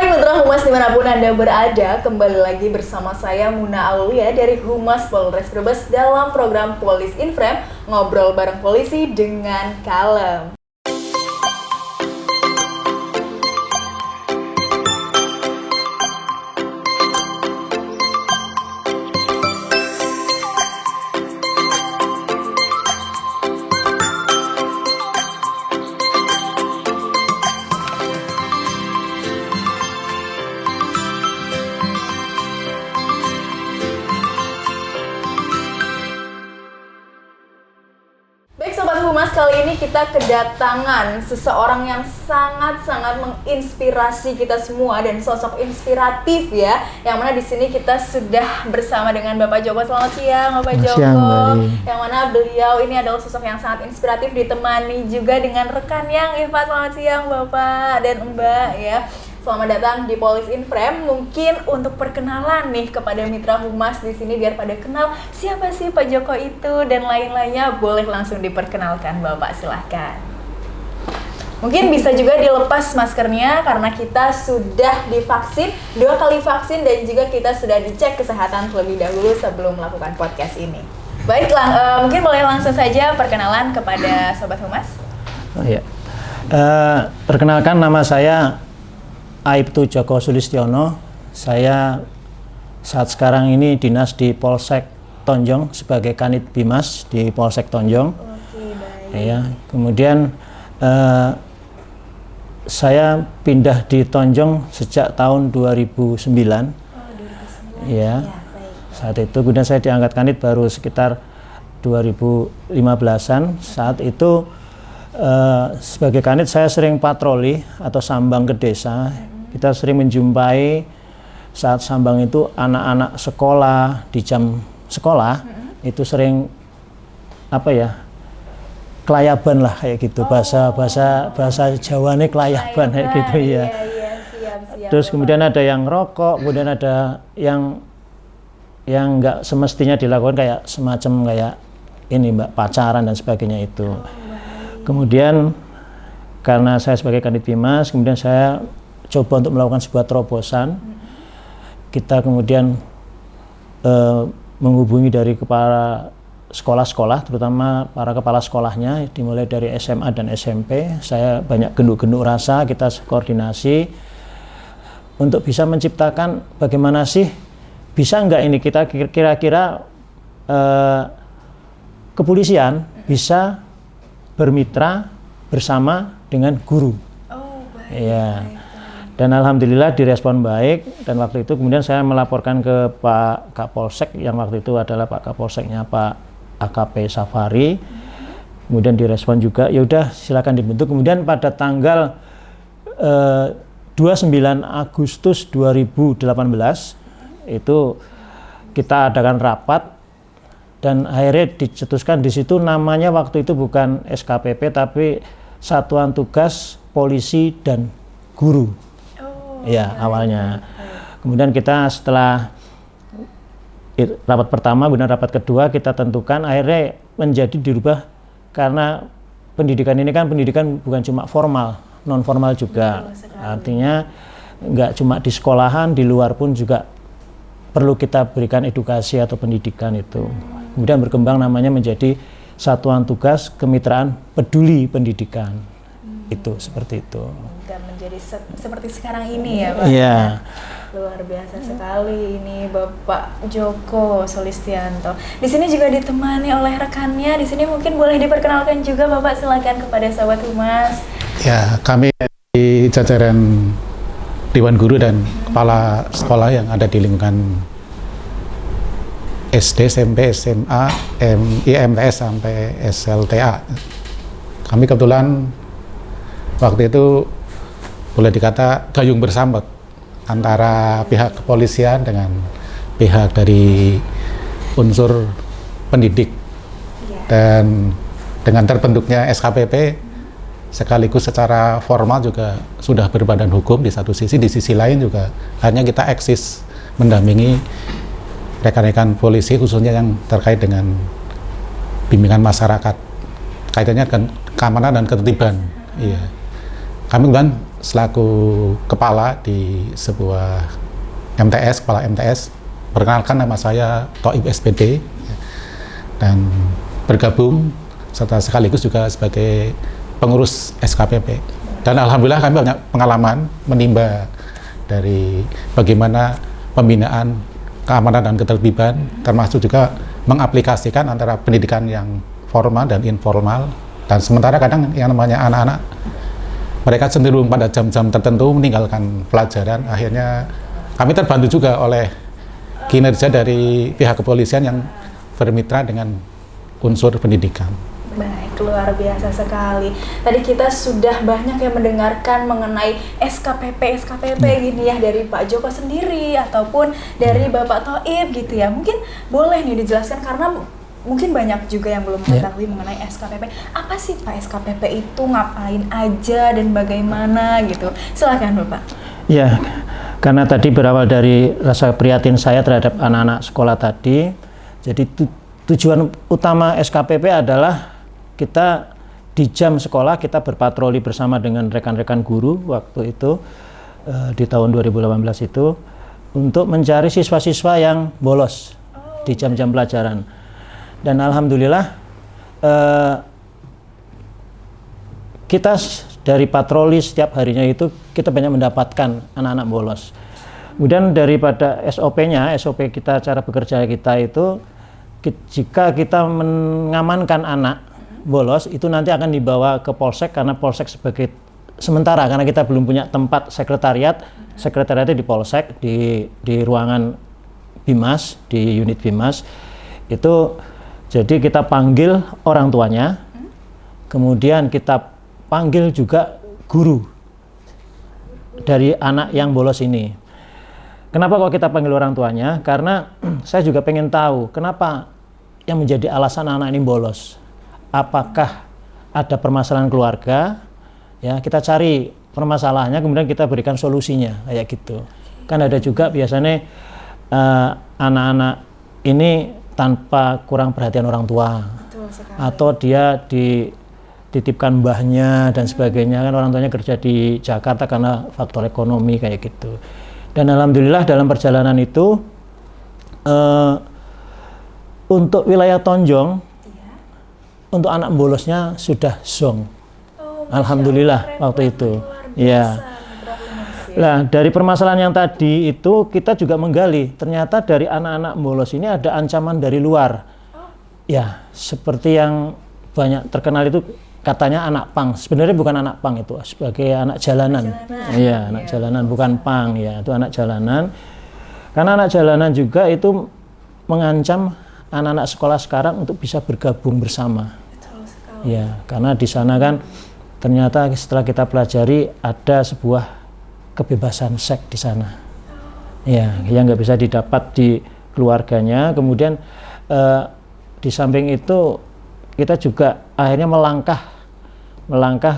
Hai Mitra Humas dimanapun Anda berada, kembali lagi bersama saya Muna Aulia dari Humas Polres Brebes dalam program Polis in Frame, ngobrol bareng polisi dengan kalem. Humas, kali ini kita kedatangan seseorang yang sangat-sangat menginspirasi kita semua dan sosok inspiratif ya. Yang mana di sini kita sudah bersama dengan Bapak Joko. Selamat siang Bapak Joko. Yang mana beliau ini adalah sosok yang sangat inspiratif, ditemani juga dengan rekan yang Selamat siang Bapak dan Mbak ya. Selamat datang di Polis in Frame. Mungkin untuk perkenalan nih kepada mitra humas di sini biar pada kenal siapa sih Pak Joko itu dan lain-lainnya, boleh langsung diperkenalkan Bapak, silahkan. Mungkin bisa juga dilepas maskernya karena kita sudah divaksin, 2 kali vaksin dan juga kita sudah dicek kesehatan terlebih dahulu sebelum melakukan podcast ini. Baiklah, mungkin boleh langsung saja perkenalan kepada Sobat Humas. Oh iya. Perkenalkan, nama saya Aibtu Joko Sulistiono. Saya saat sekarang ini dinas di Polsek Tonjong sebagai Kanit Bimas di Polsek Tonjong. Oke, baik. Ya, kemudian saya pindah di Tonjong sejak tahun 2009. Oh, 2009. Ya, Ya, baik. saat itu kemudian saya diangkat Kanit baru sekitar 2015-an. Saat itu sebagai Kanit saya sering patroli atau sambang ke desa. Kita sering menjumpai saat sambang itu anak-anak sekolah di jam sekolah itu sering kelayaban lah kayak gitu, bahasa Jawane kelayaban kayak gitu ya. Siap, Terus kemudian ada yang rokok, kemudian ada yang nggak semestinya dilakukan kayak semacam kayak ini Mbak, pacaran dan sebagainya itu. Kemudian karena saya sebagai Kanit Bimas, kemudian saya coba untuk melakukan sebuah terobosan. Kita kemudian menghubungi dari kepala sekolah-sekolah, terutama para kepala sekolahnya, dimulai dari SMA dan SMP. Saya banyak genduk-genduk rasa, kita koordinasi untuk bisa menciptakan bagaimana sih bisa nggak ini kita kira-kira kepolisian bisa bermitra bersama dengan guru. Oh, baik. Ya. Dan alhamdulillah direspon baik, dan waktu itu kemudian saya melaporkan ke Pak Kapolsek yang waktu itu adalah Pak Kapolseknya Pak AKP Safari. Kemudian direspon juga, ya udah silakan dibentuk. Kemudian pada tanggal 29 Agustus 2018 itu kita adakan rapat dan akhirnya dicetuskan di situ namanya waktu itu bukan SKPP tapi Satuan Tugas Polisi dan Guru. Ya, awalnya. Kemudian kita setelah rapat pertama, kemudian rapat kedua kita tentukan, akhirnya menjadi dirubah karena pendidikan ini kan pendidikan bukan cuma formal, non formal juga. Artinya nggak cuma di sekolahan, di luar pun juga perlu kita berikan edukasi atau pendidikan itu. Kemudian berkembang namanya menjadi Satuan Tugas Kemitraan Peduli Pendidikan. Itu seperti itu. Dan menjadi seperti sekarang ini ya Pak. Iya. Luar biasa sekali ini Bapak Joko Sulistianto. Di sini juga ditemani oleh rekannya. Di sini mungkin boleh diperkenalkan juga Bapak, silakan kepada Sobat Humas. Ya, kami di jajaran Dewan Guru dan Kepala Sekolah yang ada di lingkungan SD, SMP, SMA, IMTS sampai SLTA. Kami kebetulan waktu itu boleh dikata gayung bersambut antara pihak kepolisian dengan pihak dari unsur pendidik. Dan dengan terbentuknya SKPP sekaligus secara formal juga sudah berbadan hukum di satu sisi, di sisi lain juga hanya kita eksis mendampingi rekan-rekan polisi khususnya yang terkait dengan bimbingan masyarakat kaitannya dengan keamanan dan ketertiban. Iya. Kami kemudian selaku kepala di sebuah MTS, kepala MTS. Perkenalkan, nama saya Thoib SPD, dan bergabung serta sekaligus juga sebagai pengurus SKPP. Dan alhamdulillah kami banyak pengalaman menimba dari bagaimana pembinaan keamanan dan ketertiban, termasuk juga mengaplikasikan antara pendidikan yang formal dan informal. Dan sementara kadang yang namanya anak-anak, mereka cenderung pada jam-jam tertentu meninggalkan pelajaran. Akhirnya kami terbantu juga oleh kinerja dari pihak kepolisian yang bermitra dengan unsur pendidikan. Baik, luar biasa sekali. Tadi kita sudah banyak yang mendengarkan mengenai SKPP gini ya, dari Pak Joko sendiri ataupun dari Bapak Thoib gitu ya. Mungkin boleh nih dijelaskan, karena mungkin banyak juga yang belum mengetahui mengenai SKPP. Apa sih Pak SKPP itu, ngapain aja dan bagaimana gitu? Silakan Bapak. Ya, karena tadi berawal dari rasa prihatin saya terhadap anak-anak sekolah tadi, jadi tujuan utama SKPP adalah kita di jam sekolah kita berpatroli bersama dengan rekan-rekan guru waktu itu di tahun 2018 itu untuk mencari siswa-siswa yang bolos di jam-jam pelajaran. Dan alhamdulillah kita dari patroli setiap harinya itu kita banyak mendapatkan anak-anak bolos. Kemudian daripada SOP-nya, SOP kita, cara bekerja kita itu, jika kita mengamankan anak bolos itu nanti akan dibawa ke Polsek, karena Polsek sebagai sementara, karena kita belum punya tempat sekretariatnya di Polsek, di ruangan Bimas, di unit Bimas itu. Jadi kita panggil orang tuanya, kemudian kita panggil juga guru dari anak yang bolos ini. Kenapa kok kita panggil orang tuanya? Karena saya juga pengen tahu kenapa yang menjadi alasan anak ini bolos. Apakah ada permasalahan keluarga? Ya, kita cari permasalahannya, kemudian kita berikan solusinya kayak gitu. Kan ada juga biasanya anak-anak ini tanpa kurang perhatian orang tua, atau dia dititipkan mbahnya dan sebagainya, kan orang tuanya kerja di Jakarta karena faktor ekonomi kayak gitu. Dan alhamdulillah dalam perjalanan itu untuk wilayah Tonjong, untuk anak bolosnya sudah zong. Alhamdulillah waktu itu. Ya. Nah, dari permasalahan yang tadi itu kita juga menggali, ternyata dari anak-anak bolos ini ada ancaman dari luar. Ya, seperti yang banyak terkenal itu katanya anak pang. Sebenarnya bukan anak pang, itu sebagai anak jalanan. Iya, anak jalanan, bukan pang ya, itu anak jalanan. Karena anak jalanan juga itu mengancam anak-anak sekolah sekarang untuk bisa bergabung bersama. Betul sekali. Ya, karena di sana kan ternyata setelah kita pelajari ada sebuah kebebasan seks di sana, ya, yang nggak bisa didapat di keluarganya. Kemudian di samping itu kita juga akhirnya melangkah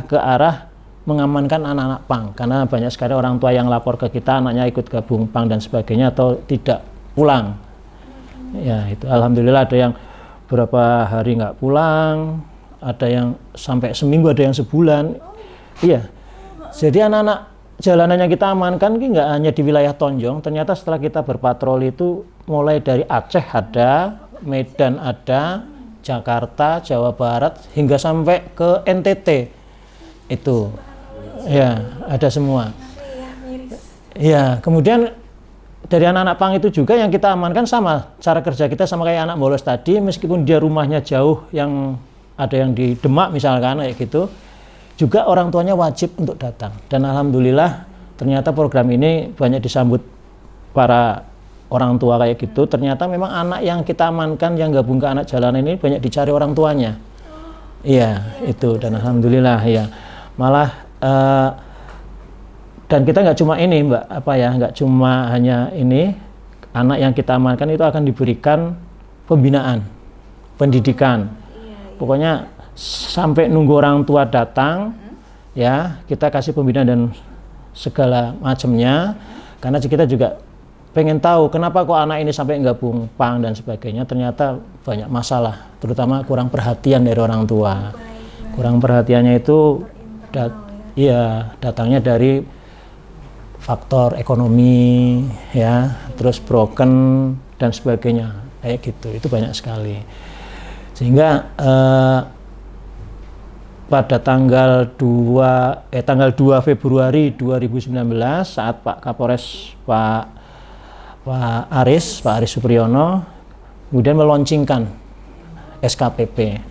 ke arah mengamankan anak-anak pang, karena banyak sekali orang tua yang lapor ke kita anaknya ikut gabung pang dan sebagainya atau tidak pulang. Ya, itu alhamdulillah ada yang berapa hari nggak pulang, ada yang sampai seminggu, ada yang sebulan. Iya, jadi anak-anak jalanan yang kita amankan ini nggak hanya di wilayah Tonjong, ternyata setelah kita berpatroli itu mulai dari Aceh ada, Medan ada, Jakarta, Jawa Barat, hingga sampai ke NTT itu. Ya, ada semua. Ya, kemudian dari anak-anak pang itu juga yang kita amankan sama, cara kerja kita sama kayak anak bolos tadi, meskipun dia rumahnya jauh, yang ada yang di Demak misalkan kayak gitu, juga orang tuanya wajib untuk datang. Dan alhamdulillah ternyata program ini banyak disambut para orang tua kayak gitu. Ternyata memang anak yang kita amankan yang gabung ke anak jalanan ini banyak dicari orang tuanya. Iya, itu. Dan alhamdulillah ya. Malah dan kita nggak cuma ini Mbak, nggak cuma hanya ini, anak yang kita amankan itu akan diberikan pembinaan, pendidikan. Pokoknya sampai nunggu orang tua datang, ya kita kasih pembinaan dan segala macamnya, karena kita juga pengen tahu kenapa kok anak ini sampai gabung pang dan sebagainya. Ternyata banyak masalah, terutama kurang perhatian dari orang tua. Kurang perhatiannya itu Iya, datangnya dari faktor ekonomi, ya, terus broken dan sebagainya, kayak gitu. Itu banyak sekali. Sehingga pada tanggal 2 Februari 2019 saat Pak Kapolres Pak Aris Supriyono kemudian meluncurkan SKPP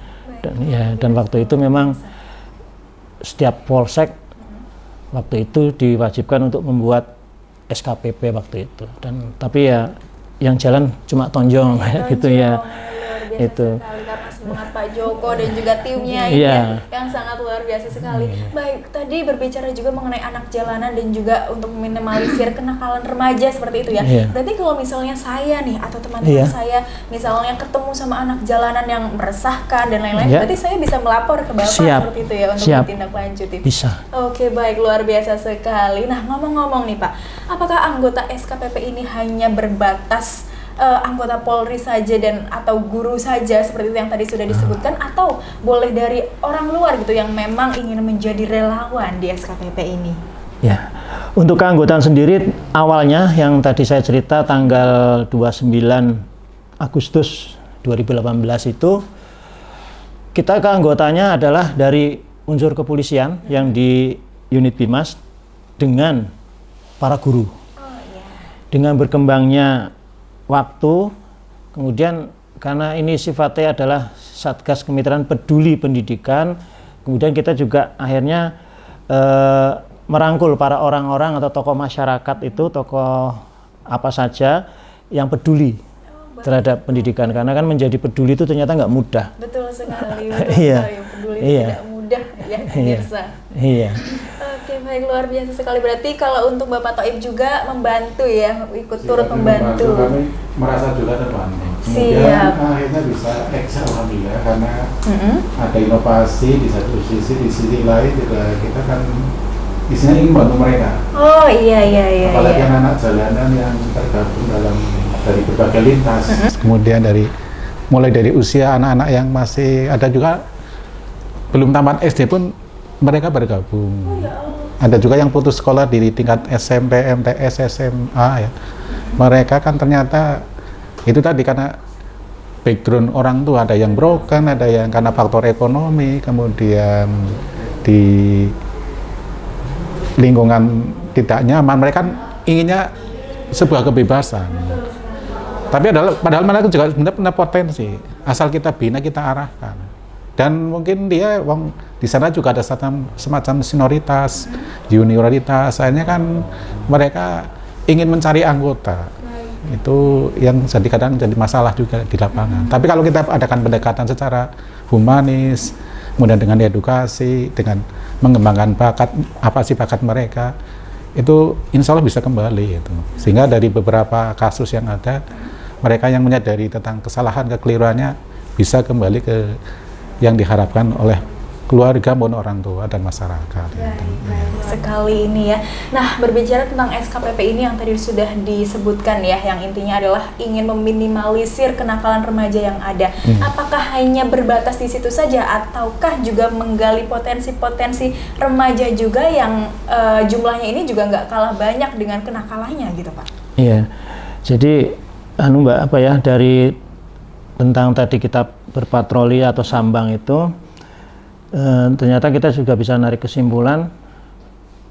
dan waktu itu memang setiap polsek waktu itu diwajibkan untuk membuat SKPP waktu itu, dan tapi ya yang jalan cuma tonjong gitu ya. Itu sekali karena semangat Pak Joko dan juga timnya ini yang sangat luar biasa sekali. Baik, tadi berbicara juga mengenai anak jalanan dan juga untuk meminimalisir kenakalan remaja seperti itu ya. Berarti kalau misalnya saya nih atau teman-teman saya misalnya ketemu sama anak jalanan yang meresahkan dan lain-lain, berarti saya bisa melapor ke Bapak seperti itu ya untuk ditindaklanjuti. Bisa. Oke, baik, luar biasa sekali. Nah, ngomong-ngomong nih Pak, apakah anggota SKPP ini hanya berbatas anggota Polri saja dan atau guru saja seperti itu yang tadi sudah disebutkan, atau boleh dari orang luar gitu yang memang ingin menjadi relawan di SKPP ini? Ya, untuk keanggotaan sendiri awalnya yang tadi saya cerita tanggal 29 Agustus 2018 itu kita keanggotanya adalah dari unsur kepolisian yang di unit Bimas dengan para guru. Dengan berkembangnya waktu, kemudian karena ini sifatnya adalah Satgas Kemitraan Peduli Pendidikan, kemudian kita juga akhirnya merangkul para orang-orang atau tokoh masyarakat itu, tokoh apa saja yang peduli terhadap pendidikan, karena kan menjadi peduli itu ternyata nggak mudah. Betul sekali, sekali. Peduli tidak mudah ya pemirsa. Iya. Oke, baik, luar biasa sekali. Berarti kalau untuk Bapak Toib juga membantu ya, ikut turut membantu. Kami merasa juga terbantu. Kemudian akhirnya bisa excel alhamdulillah karena ada inovasi di satu sisi, di sisi lain juga kita kan isinya ingin membantu mereka. Oh iya. Apalagi anak-anak jalanan yang tergabung dalam dari berbagai lintas. Kemudian mulai dari usia anak-anak yang masih ada juga belum tamat SD pun mereka bergabung. Ada juga yang putus sekolah di tingkat SMP, MTS, SMA ya. Mereka kan ternyata itu tadi karena background orang tua, ada yang broken, ada yang karena faktor ekonomi, kemudian di lingkungan tidak nyaman, mereka kan inginnya sebuah kebebasan. Tapi padahal mereka juga sebenarnya punya potensi, asal kita bina, kita arahkan. Dan mungkin dia di sana juga ada semacam senioritas, junioritas. Akhirnya kan mereka ingin mencari anggota. Itu yang kadang jadi masalah juga di lapangan. Tapi kalau kita adakan pendekatan secara humanis, kemudian dengan edukasi, dengan mengembangkan bakat, apa sih bakat mereka, itu insya Allah bisa kembali. Itu. Sehingga dari beberapa kasus yang ada, mereka yang menyadari tentang kesalahan, kekeliruannya bisa kembali ke yang diharapkan oleh keluarga maupun orang tua dan masyarakat. Baik sekali ini ya. Nah, berbicara tentang SKPP ini yang tadi sudah disebutkan ya, yang intinya adalah ingin meminimalisir kenakalan remaja yang ada. Apakah hanya berbatas di situ saja ataukah juga menggali potensi-potensi remaja juga yang jumlahnya ini juga nggak kalah banyak dengan kenakalannya gitu Pak? Iya, jadi Mbak dari tentang tadi kita berpatroli atau sambang itu ternyata kita juga bisa narik kesimpulan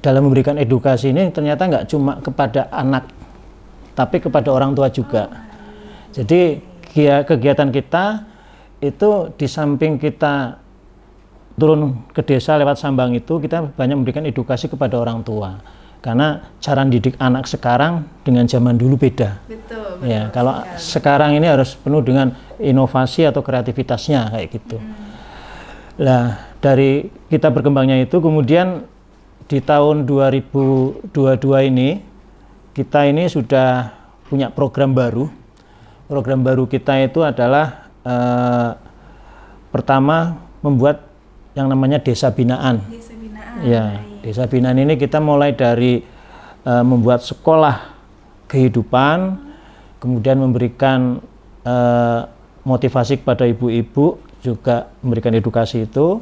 dalam memberikan edukasi ini ternyata nggak cuma kepada anak tapi kepada orang tua juga. Jadi kegiatan kita itu di samping kita turun ke desa lewat sambang itu kita banyak memberikan edukasi kepada orang tua. Karena cara didik anak sekarang dengan zaman dulu beda. Betul ya, kalau sekarang ini harus penuh dengan inovasi atau kreativitasnya kayak gitu. Nah, dari kita berkembangnya itu kemudian di tahun 2022 ini kita ini sudah punya program baru. Program baru kita itu adalah pertama membuat yang namanya desa binaan. Desa binaan. Ya. Desa binaan ini kita mulai dari membuat sekolah kehidupan, kemudian memberikan motivasi kepada ibu-ibu, juga memberikan edukasi itu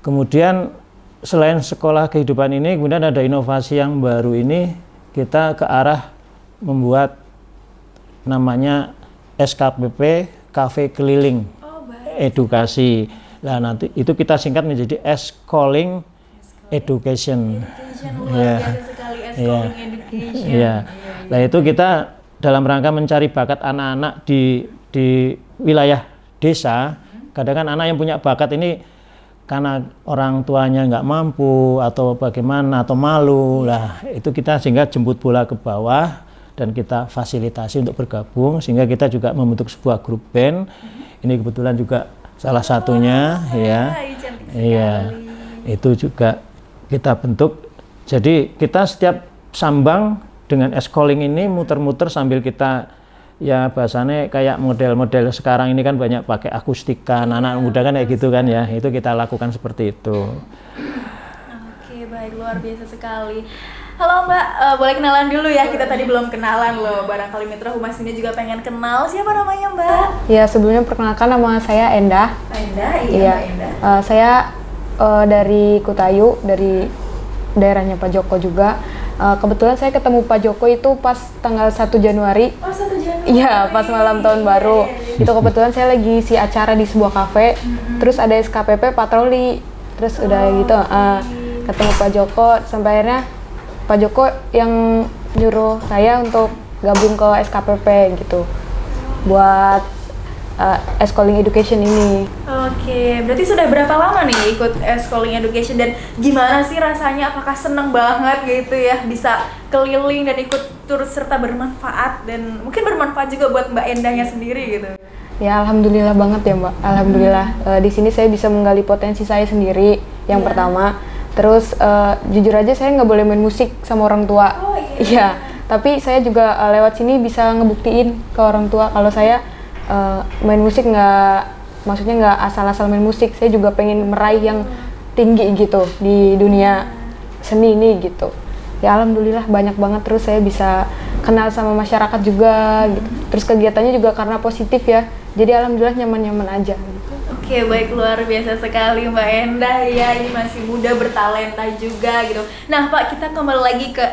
kemudian selain sekolah kehidupan ini, kemudian ada inovasi yang baru ini, kita ke arah membuat namanya SKPP Cafe Keliling Edukasi. Nah, nanti itu kita singkat menjadi S-Calling Education. Luar biasa sekali, S-Calling Education. Iya. Nah, itu kita dalam rangka mencari bakat anak-anak di wilayah desa. Kadang kan anak yang punya bakat ini karena orang tuanya nggak mampu atau bagaimana atau malu lah, itu kita sehingga jemput bola ke bawah dan kita fasilitasi untuk bergabung, sehingga kita juga membentuk sebuah grup band. Ini kebetulan juga salah satunya ya. Iya. Itu juga kita bentuk. Jadi kita setiap sambang dengan S-Calling ini muter-muter sambil kita, ya bahasanya kayak model-model sekarang ini kan banyak pakai akustika, anak muda kan kayak gitu kan ya, itu kita lakukan seperti itu. Oke, baik, luar biasa sekali. Halo Mbak, boleh kenalan dulu ya, kita tadi belum kenalan loh, barangkali Mitra Humas ini juga pengen kenal, siapa namanya Mbak? Ya, sebelumnya perkenalkan, nama saya Endah. Endah, iya Iya. Mbak Endah. Saya dari Kutayu, dari daerahnya Pak Joko juga. Kebetulan saya ketemu Pak Joko itu pas tanggal 1 Januari. Oh, 1 Januari. Iya, pas malam tahun baru. Itu kebetulan saya lagi isi acara di sebuah kafe. Terus ada SKPP patroli. Terus udah gitu ketemu Pak Joko, sampai akhirnya Pak Joko yang nyuruh saya untuk gabung ke SKPP gitu. Buat S-Calling Education ini. Oke, berarti sudah berapa lama nih ikut S-Calling Education dan gimana sih rasanya? Apakah seneng banget gitu ya bisa keliling dan ikut turut serta bermanfaat dan mungkin bermanfaat juga buat Mbak Endahnya sendiri gitu? Ya, alhamdulillah banget ya Mbak. Alhamdulillah di sini saya bisa menggali potensi saya sendiri yang pertama. Terus jujur aja saya nggak boleh main musik sama orang tua. Oh iya. Iya, tapi saya juga lewat sini bisa ngebuktiin ke orang tua kalau saya main musik maksudnya nggak asal-asal main musik. Saya juga pengen meraih yang tinggi gitu di dunia seni ini gitu. Ya alhamdulillah banyak banget, terus saya bisa kenal sama masyarakat juga gitu. Terus kegiatannya juga karena positif ya. Jadi alhamdulillah nyaman-nyaman aja gitu. Oke, baik, luar biasa sekali Mbak Endah ya, ini masih muda, bertalenta juga gitu. Nah Pak, kita kembali lagi ke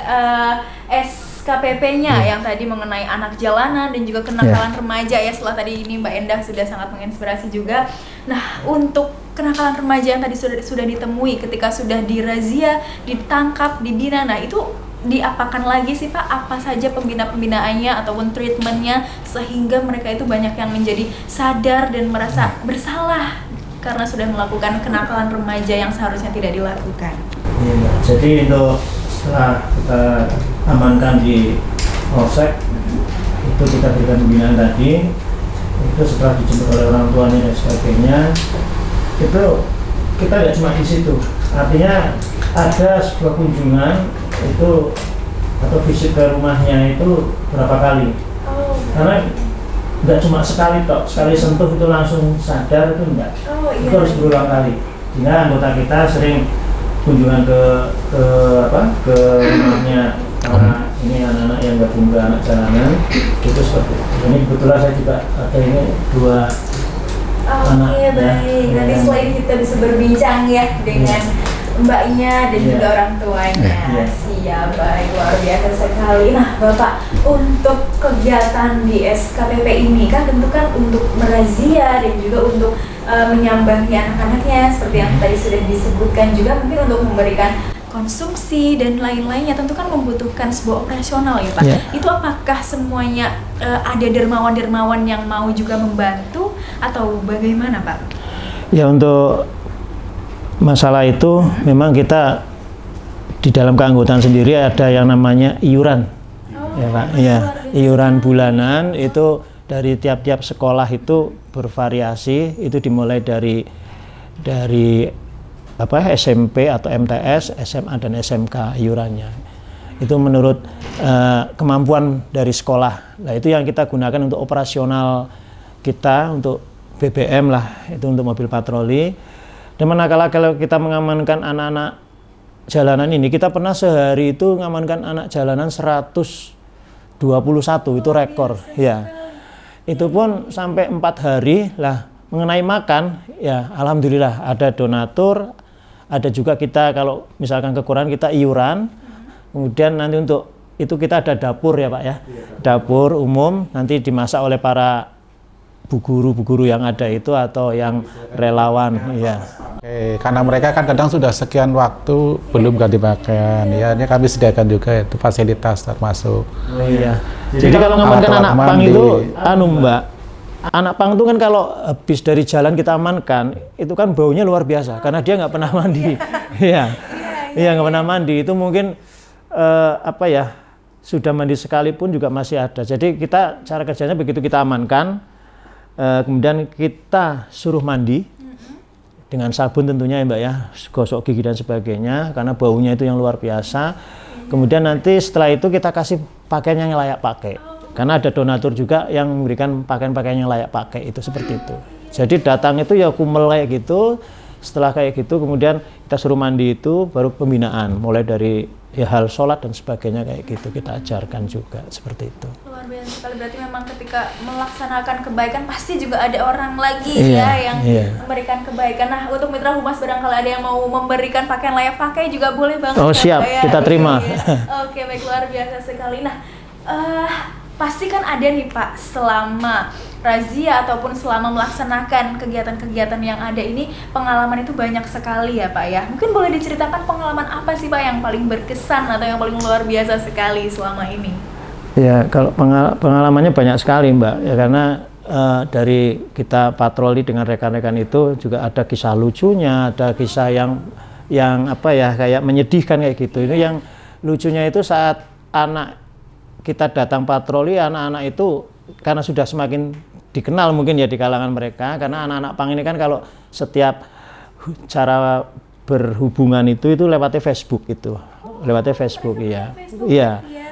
SKPP-nya yang tadi mengenai anak jalanan dan juga kenakalan remaja ya. Setelah tadi ini Mbak Endah sudah sangat menginspirasi juga. Nah, untuk kenakalan remaja yang tadi sudah ditemui ketika sudah dirazia, ditangkap, dibina, nah itu diapakan lagi sih Pak? Apa saja pembinaannya ataupun treatmentnya sehingga mereka itu banyak yang menjadi sadar dan merasa bersalah karena sudah melakukan kenakalan remaja yang seharusnya tidak dilakukan. Iya, Mbak. Jadi untuk setelah kita amankan di Polsek, itu kita berikan pembinaan tadi. Itu setelah dijemput oleh orang tuanya dan sebagainya, itu kita nggak cuma di situ. Artinya ada sebuah kunjungan itu atau visit ke rumahnya itu berapa kali. Karena nggak cuma sekali tok, sekali sentuh itu langsung sadar itu enggak. Itu harus berulang kali. Sehingga anggota kita sering kunjungan ke rumahnya karena ini anak-anak yang gabung ke anak jalanan itu seperti itu. Ini kebetulan saya juga ada ini 2 anak. Oke, baik. Nanti selain kita bisa berbincang ya dengan mbaknya dan juga orang tuanya. Siap, baik, luar biasa sekali. Nah Bapak, untuk kegiatan di SKPP ini kan tentu kan untuk merazia dan juga untuk menyambangi anak-anaknya seperti yang tadi sudah disebutkan, juga mungkin untuk memberikan konsumsi dan lain-lainnya, tentu kan membutuhkan sebuah operasional ya Pak. Itu apakah semuanya ada dermawan-dermawan yang mau juga membantu atau bagaimana Pak? Ya, untuk masalah itu memang kita di dalam keanggotaan sendiri ada yang namanya iuran. Ya Pak, ya, iuran bulanan itu dari tiap-tiap sekolah itu bervariasi, itu dimulai dari SMP atau MTS, SMA dan SMK iurannya. Itu menurut kemampuan dari sekolah. Nah, itu yang kita gunakan untuk operasional kita, untuk BBM lah, itu untuk mobil patroli. Dan manakala kalau kita mengamankan anak-anak jalanan ini, kita pernah sehari itu mengamankan anak jalanan 121, itu rekor ya. Itu pun sampai 4 hari lah. Mengenai makan ya alhamdulillah ada donatur, ada juga kita kalau misalkan kekurangan kita iuran, kemudian nanti untuk itu kita ada dapur ya Pak ya, dapur umum nanti dimasak oleh para bu guru yang ada itu atau yang relawan ya. Oke, karena mereka kan kadang sudah sekian waktu belum ganti pakaian, ya ini kami sediakan juga itu fasilitas termasuk. Oh iya. Jadi kalau ngamankan anak pang itu, Mbak, anak pang itu kan kalau habis dari jalan kita amankan, itu kan baunya luar biasa karena dia nggak pernah mandi. Iya, iya nggak pernah mandi itu mungkin apa ya, sudah mandi sekalipun juga masih ada. Jadi kita cara kerjanya begitu kita amankan, kemudian kita suruh mandi dengan sabun tentunya ya Mbak ya, gosok gigi dan sebagainya karena baunya itu yang luar biasa. Kemudian nanti setelah itu kita kasih pakaian yang layak pakai. Karena ada donatur juga yang memberikan pakaian-pakaian yang layak pakai itu seperti itu. Jadi datang itu ya kumel kayak gitu. Setelah kayak gitu kemudian kita suruh mandi itu baru pembinaan mulai dari ya hal sholat dan sebagainya kayak gitu kita ajarkan juga seperti itu. Luar biasa sekali, berarti memang ketika melaksanakan kebaikan pasti juga ada orang lagi yang memberikan kebaikan. Nah untuk Mitra Humas barangkali ada yang mau memberikan pakaian layak pakai juga boleh banget. Oh siap, kita terima. Oke baik, luar biasa sekali. Nah pasti kan ada nih Pak selama razia ataupun selama melaksanakan kegiatan-kegiatan yang ada ini pengalaman itu banyak sekali ya Pak ya. Mungkin boleh diceritakan pengalaman apa sih Pak yang paling berkesan atau yang paling luar biasa sekali selama ini? Ya kalau pengalamannya banyak sekali Mbak ya, karena dari kita patroli dengan rekan-rekan itu juga ada kisah lucunya, ada kisah yang apa ya kayak menyedihkan kayak gitu. Ini yang lucunya itu saat anak kita datang patroli, anak-anak itu karena sudah semakin dikenal mungkin ya di kalangan mereka, karena anak-anak pang ini kan kalau setiap cara berhubungan itu lewatnya Facebook itu, lewatnya Facebook iya.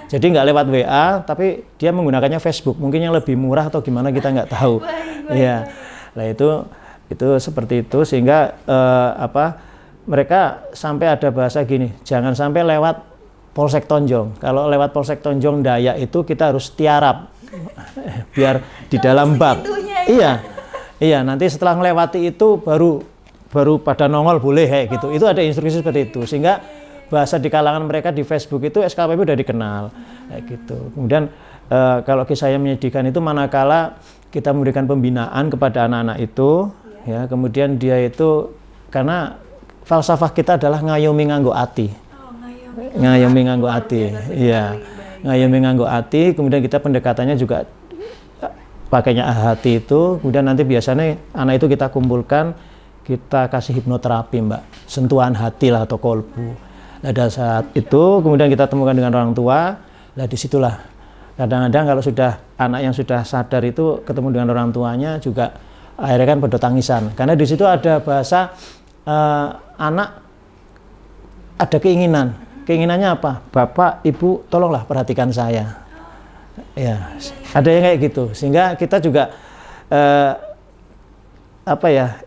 Jadi nggak lewat WA, tapi dia menggunakannya Facebook, mungkin yang lebih murah atau gimana kita nggak tahu. Iya, nah itu seperti itu sehingga mereka sampai ada bahasa gini, jangan sampai lewat Polsek Tonjong. Kalau lewat Polsek Tonjong Dayak itu kita harus tiarap biar di dalam bak. Iya. Nanti setelah melewati itu baru pada nongol boleh kayak gitu. Itu ada instruksi seperti itu. Sehingga bahasa di kalangan mereka di Facebook itu SKPP udah dikenal kayak gitu. Kemudian kalau kisah yang menyedihkan itu manakala kita memberikan pembinaan kepada anak-anak itu, ya kemudian dia itu karena falsafah kita adalah ngayomi nganggo ati. Ngayomi nganggo ati, iya. Ngayomi nganggo ati, kemudian kita pendekatannya juga pakainya hati itu, kemudian nanti biasanya anak itu kita kumpulkan, kita kasih hipnoterapi Mbak, sentuhan hati lah atau kolbu. Pada saat itu kemudian kita temukan dengan orang tua, lah disitulah kadang-kadang kalau sudah anak yang sudah sadar itu ketemu dengan orang tuanya juga akhirnya kan pada tangisan, karena di situ ada bahasa anak ada keinginannya apa? Bapak, Ibu, tolonglah perhatikan saya. Ya, ada yang kayak gitu. Sehingga kita juga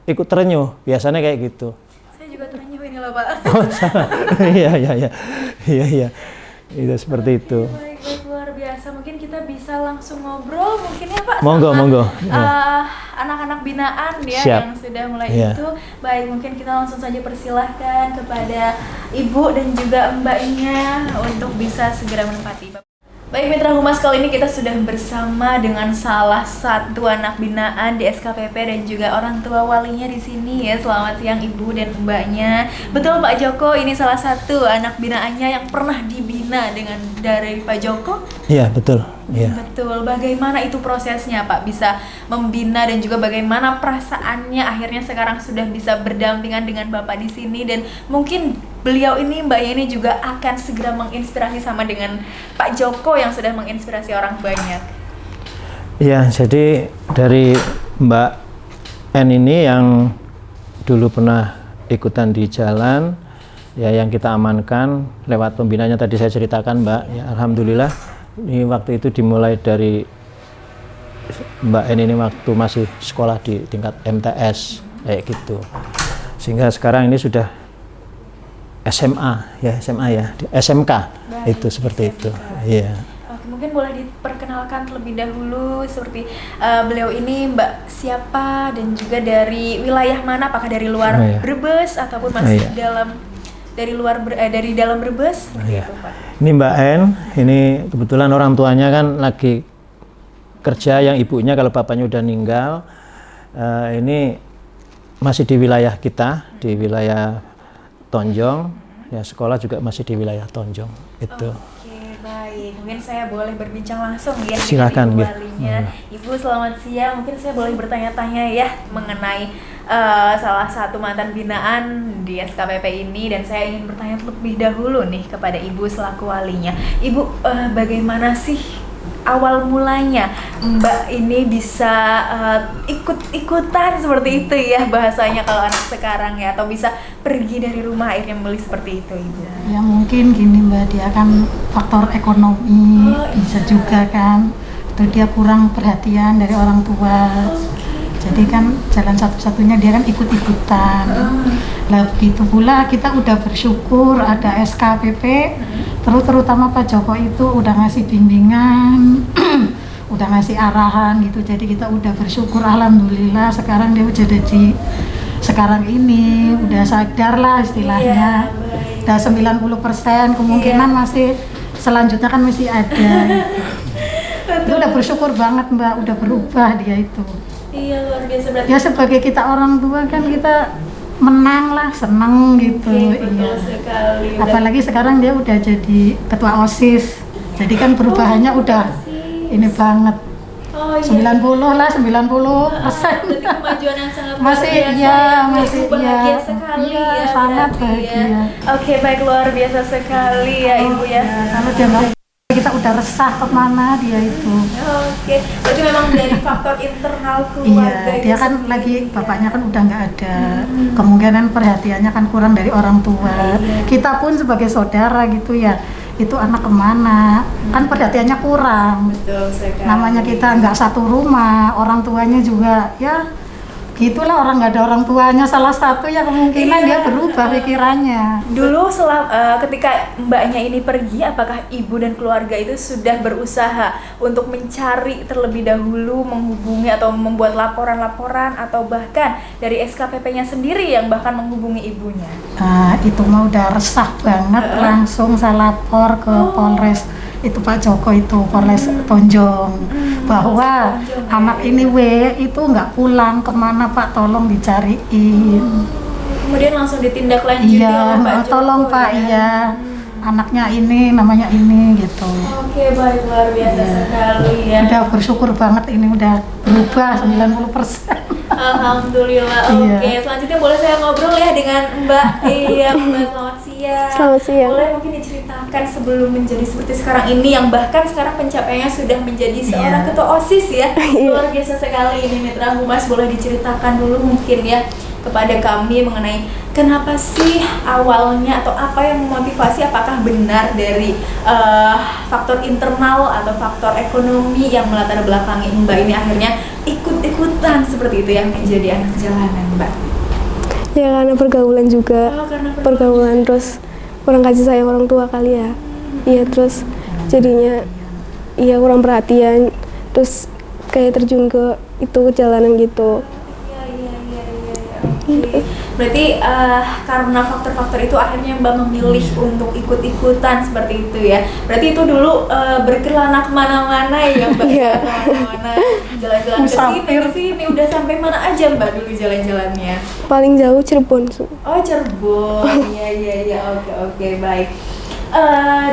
ikut terenyuh. Biasanya kayak gitu. Saya juga terenyuh ini loh Pak. Oh, iya. Itu seperti itu. Baik, luar biasa. Mungkin kita bisa langsung ngobrol mungkin ya Pak. Monggo. Anak-anak binaan ya. Siap. Yang sudah mulai itu. Baik, mungkin kita langsung saja persilahkan kepada Ibu dan juga Mbaknya untuk bisa segera menempati. Baik Mitra Humas, kali ini kita sudah bersama dengan salah satu anak binaan di SKPP dan juga orang tua walinya di sini ya. Selamat siang Ibu dan Mbaknya. Betul Pak Joko, ini salah satu anak binaannya yang pernah dibina dari Pak Joko? Iya, betul. Iya. Betul. Bagaimana itu prosesnya Pak bisa membina dan juga bagaimana perasaannya akhirnya sekarang sudah bisa berdampingan dengan Bapak di sini, dan mungkin beliau ini, Mbaknya ini juga akan segera menginspirasi sama dengan Pak Joko yang sudah menginspirasi orang banyak. Iya, jadi dari Mbak N ini yang dulu pernah ikutan di jalan, ya yang kita amankan lewat pembinanya tadi saya ceritakan Mbak, ya alhamdulillah ini waktu itu dimulai dari Mbak N ini waktu masih sekolah di tingkat MTS kayak gitu, sehingga sekarang ini sudah SMA ya, di SMK. Baik, itu seperti SMK. Itu iya. Oke, mungkin boleh diperkenalkan perkenalkan terlebih dahulu seperti beliau ini Mbak siapa dan juga dari wilayah mana? Apakah dari luar Oh, iya. Brebes ataupun masih iya. dari dalam Brebes? Iya. Gitu, Pak. Ini Mbak N, ini kebetulan orang tuanya kan lagi kerja, yang ibunya kalau bapaknya udah meninggal. Ini masih di wilayah kita, di wilayah Tonjong. Ya, sekolah juga masih di wilayah Tonjong. Itu. Oke, baik. Mungkin saya boleh berbincang langsung ya Silakan, dengan Ibu ya. walinya. Ibu selamat siang. Mungkin saya boleh bertanya-tanya ya mengenai salah satu mantan binaan di SKPP ini, dan saya ingin bertanya terlebih dahulu nih kepada Ibu selaku walinya. Ibu, bagaimana sih awal mulanya Mbak ini bisa ikut-ikutan seperti itu ya bahasanya kalau anak sekarang ya, atau bisa pergi dari rumah akhirnya membeli seperti itu, Ibu? Ya mungkin gini Mbak, dia kan faktor ekonomi, bisa juga kan, atau dia kurang perhatian dari orang tua. Jadi kan jalan satu-satunya dia kan ikut-ikutan. Lah begitu pula kita udah bersyukur ada SKPP, terutama Pak Joko itu udah ngasih bimbingan, udah ngasih arahan gitu. Jadi kita udah bersyukur, alhamdulillah sekarang dia udah jadi sekarang ini udah sadar lah istilahnya. Udah 90%, kemungkinan masih selanjutnya kan masih ada. Itu udah bersyukur banget Mbak, udah berubah dia itu. Iya, luar biasa berarti. Ya sebagai kita orang tua kan kita menang lah, seneng gitu. Betul sekali. Apalagi sekarang dia udah jadi ketua OSIS. Jadi kan perubahannya udah ini banget. Oh iya. 90 lah, 90%. Berarti kemajuan yang sangat luar Masih, biasa. iya, Ya, masih, Ibu bahagia iya. sekali Iya, ya. sangat berarti bahagia. Ya. Oke, baik, luar biasa sekali ya Ibu ya. Kalau dia nggak, kita udah resah kemana dia itu. Oke, berarti memang dari faktor internal Iya, keluarga. dia kan lagi bapaknya kan udah nggak ada, kemungkinan perhatiannya kan kurang dari orang tua. Kita pun sebagai saudara gitu ya, itu anak kemana, kan perhatiannya kurang. Betul sekali. Namanya kita nggak satu rumah, orang tuanya juga ya gitulah, orang nggak ada orang tuanya salah satu ya kemungkinan dia berubah pikirannya. Dulu ketika mbaknya ini pergi, apakah ibu dan keluarga itu sudah berusaha untuk mencari terlebih dahulu, menghubungi atau membuat laporan-laporan, atau bahkan dari SKPP-nya sendiri yang bahkan menghubungi ibunya? Nah, itu mah udah resah banget, langsung saya lapor ke Polres itu Pak Joko itu, Polres Tonjong, bahwa anak ini itu nggak pulang, kemana Pak, tolong dicariin. Kemudian langsung ditindaklanjuti Iya, oleh Pak Joko, tolong Pak, ya? iya, anaknya ini, namanya ini gitu. Oke, baik, luar biasa sekali ya. Udah bersyukur banget ini udah berubah 90%. Alhamdulillah. Iya. Oke, selanjutnya boleh saya ngobrol ya dengan Mbak. Iya, Mbak, selamat siang. Selamat siang. Boleh mungkin diceritakan sebelum menjadi seperti sekarang ini, yang bahkan sekarang pencapaiannya sudah menjadi seorang ketua OSIS ya. Luar biasa sekali ini Mitra Humas. Boleh diceritakan dulu mungkin ya kepada kami mengenai kenapa sih awalnya, atau apa yang memotivasi, apakah benar dari faktor internal atau faktor ekonomi yang melatar belakangi Mbak ini akhirnya ikut-ikutan seperti itu yang menjadi anak jalanan, Mbak? Ya karena pergaulan juga, Oh, karena pergaulan terus kurang kasih sayang orang tua kali ya. Iya, terus jadinya iya kurang perhatian, terus kayak terjun ke itu, ke jalanan gitu. Oke. Berarti karena faktor-faktor itu akhirnya Mbak memilih untuk ikut-ikutan seperti itu ya. Berarti itu dulu berkelana kemana-mana ya Mbak? Iya. Kemana-mana, jalan-jalan ke sini, udah sampai mana aja Mbak dulu jalan-jalannya? Paling jauh Cirebon. Oh, Cirebon. Iya, oke, baik.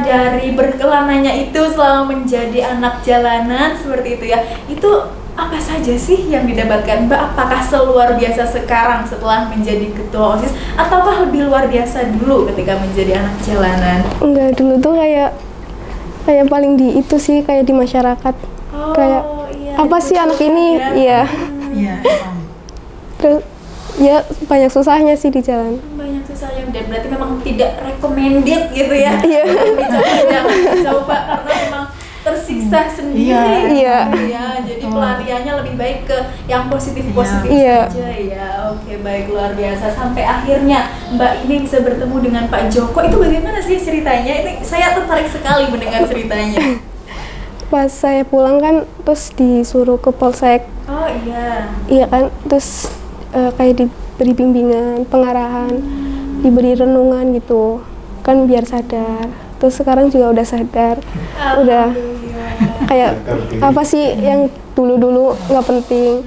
Dari berkelananya itu selama menjadi anak jalanan seperti itu ya, itu apa saja sih yang didapatkan Mbak? Apakah seluar biasa sekarang setelah menjadi ketua OSIS, ataukah lebih luar biasa dulu ketika menjadi anak jalanan? Enggak, dulu tuh kayak paling di itu sih, kayak di masyarakat. Kayak iya, apa sih anak ini? ya. Iya. Iya, emang. Terus ya banyak susahnya sih di jalan. Banyak susahnya, dan berarti memang tidak recommended gitu ya. Iya. Jangan dicoba karena memang tersiksa sendiri. Iya. Ya, jadi pelariannya lebih baik ke yang positif-positif Iya. saja ya. Oke, baik, luar biasa. Sampai akhirnya Mbak ini bisa bertemu dengan Pak Joko. Itu bagaimana sih ceritanya? Ini saya tertarik sekali mendengar ceritanya. pas saya pulang kan terus disuruh ke polsek. Oh iya. Iya kan, terus kayak diberi bimbingan, pengarahan, diberi renungan gitu kan biar sadar. Terus sekarang juga udah sadar, udah kayak apa sih yang dulu-dulu nggak penting.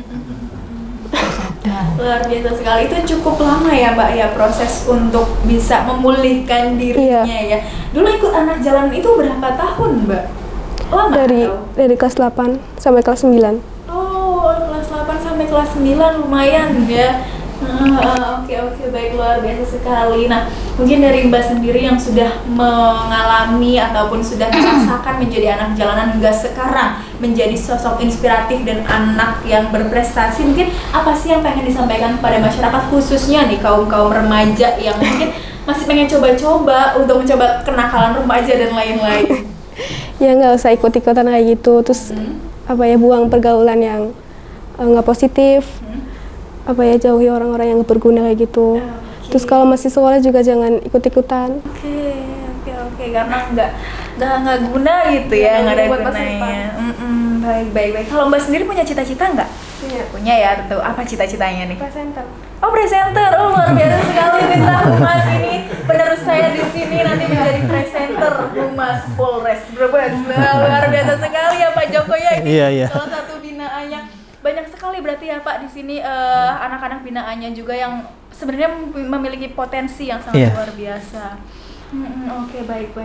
Luar biasa sekali. Itu cukup lama ya Mbak ya proses untuk bisa memulihkan dirinya ya. Dulu ikut anak jalanan itu berapa tahun Mbak? Lama Dari kelas 8 sampai kelas 9. Oh, kelas 8 sampai kelas 9 lumayan ya. Oke, baik, luar biasa sekali. Nah, mungkin dari Mbak sendiri yang sudah mengalami ataupun sudah merasakan menjadi anak jalanan hingga sekarang menjadi sosok inspiratif dan anak yang berprestasi, mungkin apa sih yang pengen disampaikan kepada masyarakat khususnya nih kaum-kaum remaja yang mungkin masih pengen coba-coba untuk mencoba kenakalan remaja dan lain-lain? Ya nggak usah ikut-ikutan kayak gitu, terus apa ya, buang pergaulan yang nggak positif, apa ya, jauhi orang-orang yang nggak berguna kayak gitu. Terus kalau masih sekolah juga jangan ikut-ikutan. Oke, karena nggak guna gitu ya, nggak ada gunanya. Baik. Kalau Mbak sendiri punya cita-cita nggak? Punya ya, tentu. Apa cita-citanya nih? Presenter. Oh, presenter. Oh, luar biasa sekali Mitra Humas ini. Penerus saya di sini nanti menjadi presenter Humas Polres Brebes. Nah, luar biasa sekali ya Pak Joko ya ini. Iya. Salah satu binaannya. Banyak sekali berarti ya Pak di sini anak-anak binaannya juga yang sebenarnya memiliki potensi yang sangat luar biasa. Oke, baik.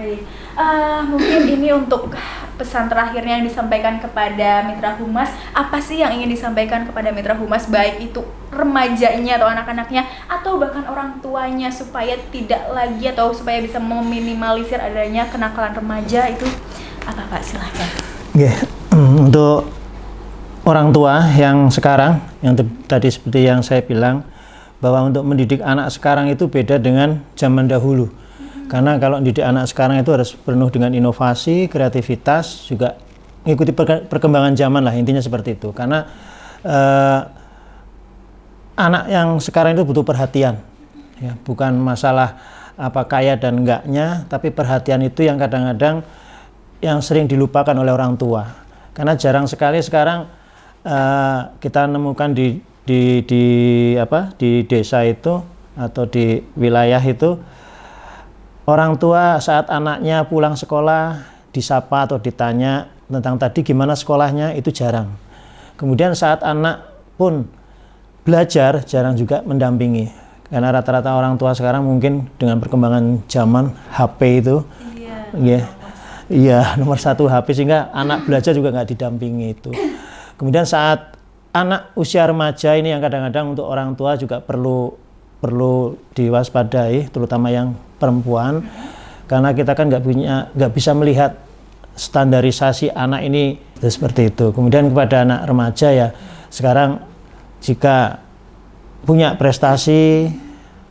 Mungkin ini untuk pesan terakhirnya yang disampaikan kepada Mitra Humas. Apa sih yang ingin disampaikan kepada Mitra Humas, baik itu remajanya atau anak-anaknya atau bahkan orang tuanya, supaya tidak lagi atau supaya bisa meminimalisir adanya kenakalan remaja itu apa Pak? Silahkan. Untuk orang tua yang sekarang, yang tadi seperti yang saya bilang, bahwa untuk mendidik anak sekarang itu beda dengan zaman dahulu. Karena kalau mendidik anak sekarang itu harus penuh dengan inovasi, kreativitas, juga mengikuti perkembangan zaman lah, intinya seperti itu. Karena anak yang sekarang itu butuh perhatian, ya, bukan masalah apa kaya dan enggaknya, tapi perhatian itu yang kadang-kadang yang sering dilupakan oleh orang tua. Karena jarang sekali sekarang kita nemukan di desa itu atau di wilayah itu, orang tua saat anaknya pulang sekolah disapa atau ditanya tentang tadi gimana sekolahnya, itu jarang. Kemudian saat anak pun belajar jarang juga mendampingi, karena rata-rata orang tua sekarang mungkin dengan perkembangan zaman HP itu nomor satu HP, sehingga anak belajar juga nggak didampingi itu. Kemudian saat anak usia remaja ini yang kadang-kadang untuk orang tua juga perlu diwaspadai, terutama yang perempuan, karena kita kan nggak bisa melihat standarisasi anak ini seperti itu. Kemudian kepada anak remaja ya, sekarang jika punya prestasi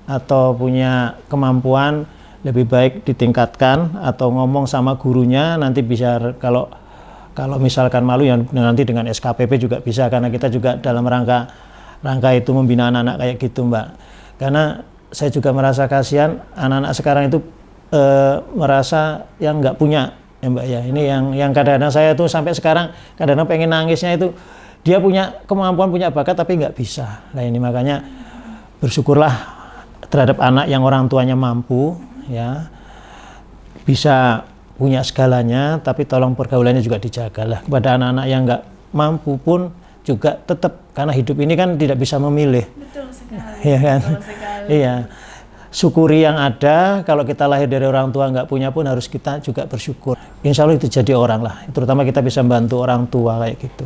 atau punya kemampuan, lebih baik ditingkatkan atau ngomong sama gurunya, nanti bisa kalau misalkan malu ya nanti dengan SKPP juga bisa, karena kita juga dalam rangka itu membina anak-anak kayak gitu Mbak. Karena saya juga merasa kasihan anak-anak sekarang itu merasa yang nggak punya ya Mbak ya. Ini yang kadang-kadang saya tuh sampai sekarang kadang-kadang pengen nangisnya itu, dia punya kemampuan, punya bakat tapi nggak bisa. Nah ini makanya bersyukurlah terhadap anak yang orang tuanya mampu, ya, bisa punya segalanya, tapi tolong pergaulannya juga dijagalah. Kepada anak-anak yang nggak mampu pun juga tetap, karena hidup ini kan tidak bisa memilih. Betul sekali. Iya kan? Betul sekali. Iya. Syukuri yang ada. Kalau kita lahir dari orang tua nggak punya pun harus kita juga bersyukur. Insya Allah itu jadi orang lah. Terutama kita bisa membantu orang tua kayak gitu.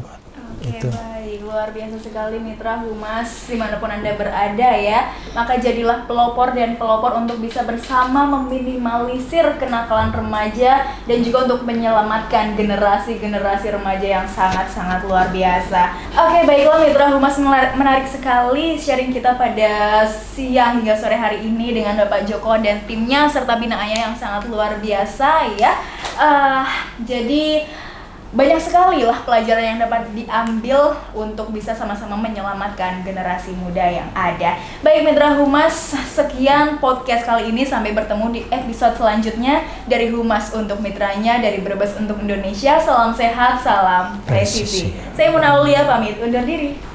Oke, baik. Luar biasa sekali Mitra Humas dimanapun Anda berada ya. Maka jadilah pelopor dan pelopor untuk bisa bersama meminimalisir kenakalan remaja dan juga untuk menyelamatkan generasi-generasi remaja yang sangat-sangat luar biasa. Oke, baiklah Mitra Humas, menarik sekali sharing kita pada siang hingga sore hari ini dengan Bapak Joko dan timnya serta binaannya yang sangat luar biasa ya. Jadi banyak sekali lah pelajaran yang dapat diambil untuk bisa sama-sama menyelamatkan generasi muda yang ada. Baik Mitra Humas, sekian podcast kali ini, sampai bertemu di episode selanjutnya. Dari Humas untuk mitranya, dari Brebes untuk Indonesia. Salam sehat, salam presisi. Saya Muna Aulia pamit undur diri.